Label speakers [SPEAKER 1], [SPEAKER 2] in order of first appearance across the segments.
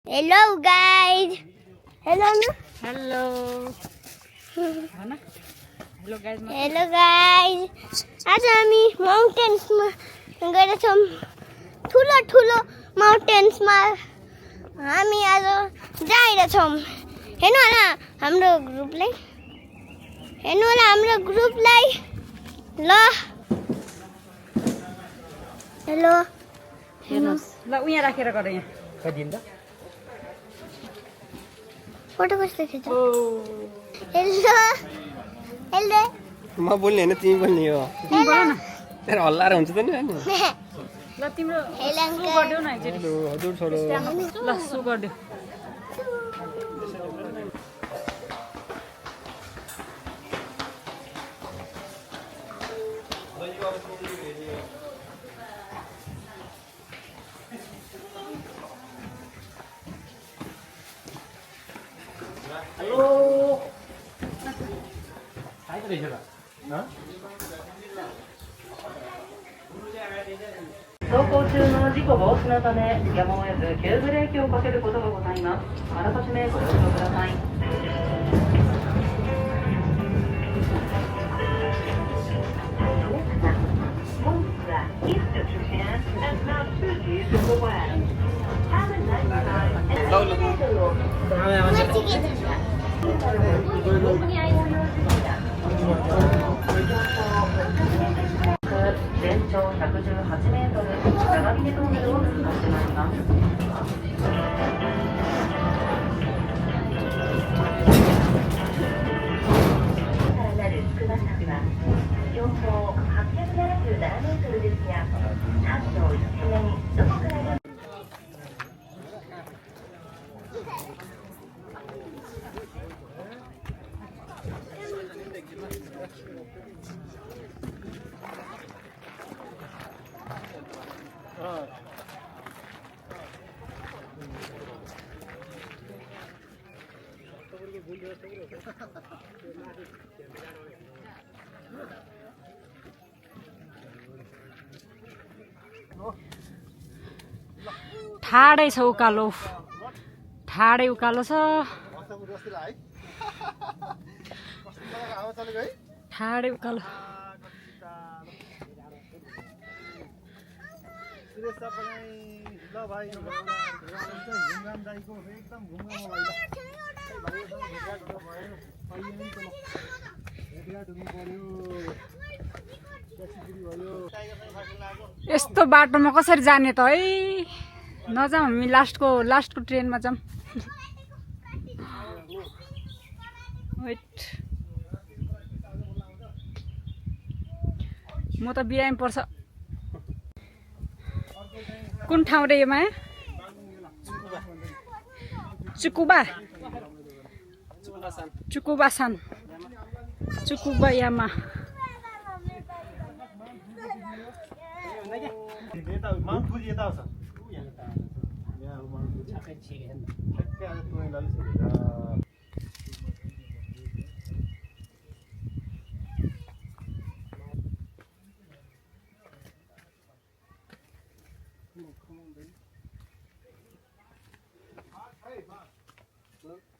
[SPEAKER 1] Hello guys. Hello no.
[SPEAKER 2] Hello हैन hello guys
[SPEAKER 1] Hello guys. आज हामी माउन्टेन्समा गएर छौँ ठुलो ठुलो माउन्टेन्समा हामी आज जाइरहेछौँ हेर्नु होला हाम्रो ग्रुपलाई ल हेलो
[SPEAKER 2] हेर्नुस् ल उहाँ राखेर गर यहाँ कदिन त
[SPEAKER 1] फोटो कस्तो खिच्छ हेलो हेलो
[SPEAKER 3] म बोल्ने हैन तिमी बोल्ने हो
[SPEAKER 2] तिमी बोल न
[SPEAKER 3] तेरो हल्लाएर हुन्छ त नि हैन
[SPEAKER 2] ल तिम्रो
[SPEAKER 1] हेलो
[SPEAKER 2] सु
[SPEAKER 1] अङ्कल
[SPEAKER 2] गर्दिउ न एकचोटि
[SPEAKER 3] हेलो हजुर छोरो
[SPEAKER 2] ल सु गर्दिउ
[SPEAKER 3] हेलो काय रहेछ त ह
[SPEAKER 4] 走行中の事故防止のためやむを得ず急ブレーキをかけることがございます。あらかじめご了承ください。本日は East Japan and Mount Fuji to the west. Have a nice time and全長118メートル長峰トンネルを通過してまいります。からなる筑波山は標高877メートルですが、関東一面どこからでも
[SPEAKER 2] ठाडै छ उकालो ठाडै उकालो छ ठाडै उकालो यस्तो बाटोमा कसरी जाने त है नजाउँ हामी लास्टको ट्रेनमा जाऊँ वेट म त बिरामी पर्छ कुन ठाउँ रे यो माया चुकुबासान चुकुबायामा
[SPEAKER 5] माउन्ट फुजी यता आउँछ यहाँ माउन्ट फुजी ठ्याक्कै आज तुई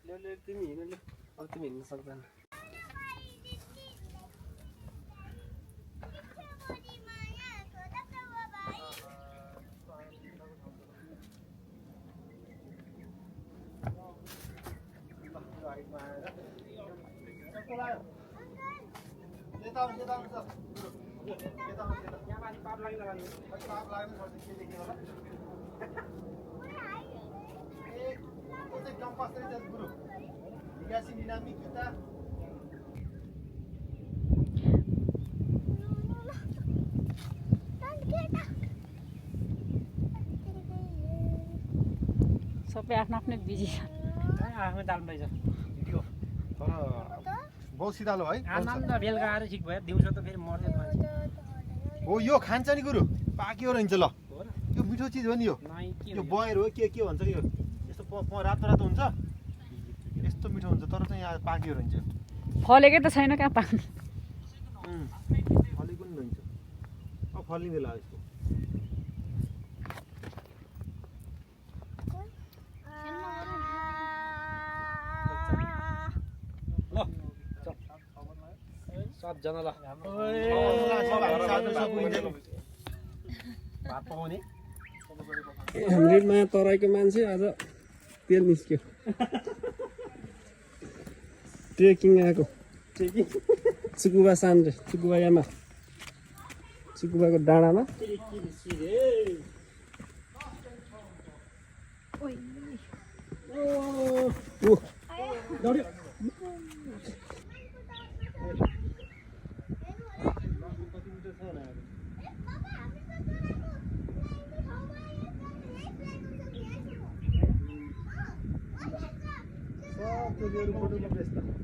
[SPEAKER 5] लाले
[SPEAKER 3] तिमी हिँड्नु ले अब तिमी हिँड्न सक्दैन
[SPEAKER 2] सबै आफ्नो आफ्नो बिजी छ
[SPEAKER 5] आफ्नो दालमा रहेछ भिडियो तर बहुत सिधालो है
[SPEAKER 6] आनन्द बेलुका आएर ठिक भयो दिउँसो त फेरि मर्दैन मान्छे
[SPEAKER 5] हो यो खान्छ नि गुरु पाक्यो रहन्छ ल यो मिठो चिज हो नि यो बयर हो के भन्छ यो यस्तो रातो रातो हुन्छ यस्तो मिठो हुन्छ तर चाहिँ यहाँ पाक्यो रहन्छ
[SPEAKER 2] फलेकै त छैन कहाँ पाक्नु
[SPEAKER 5] फलेको नि रहन्छ अब फलिँदै लाग्यो यसको
[SPEAKER 3] 7जना ल भात पकाउने
[SPEAKER 7] 100मा तराईको मान्छे आज तेल निस्क्यो ट्रेकिङ आएको चुकुबा सान्डे चुकुबा यामा चुकुबाको डाँडामा
[SPEAKER 5] सब फोटोमा व्यस्त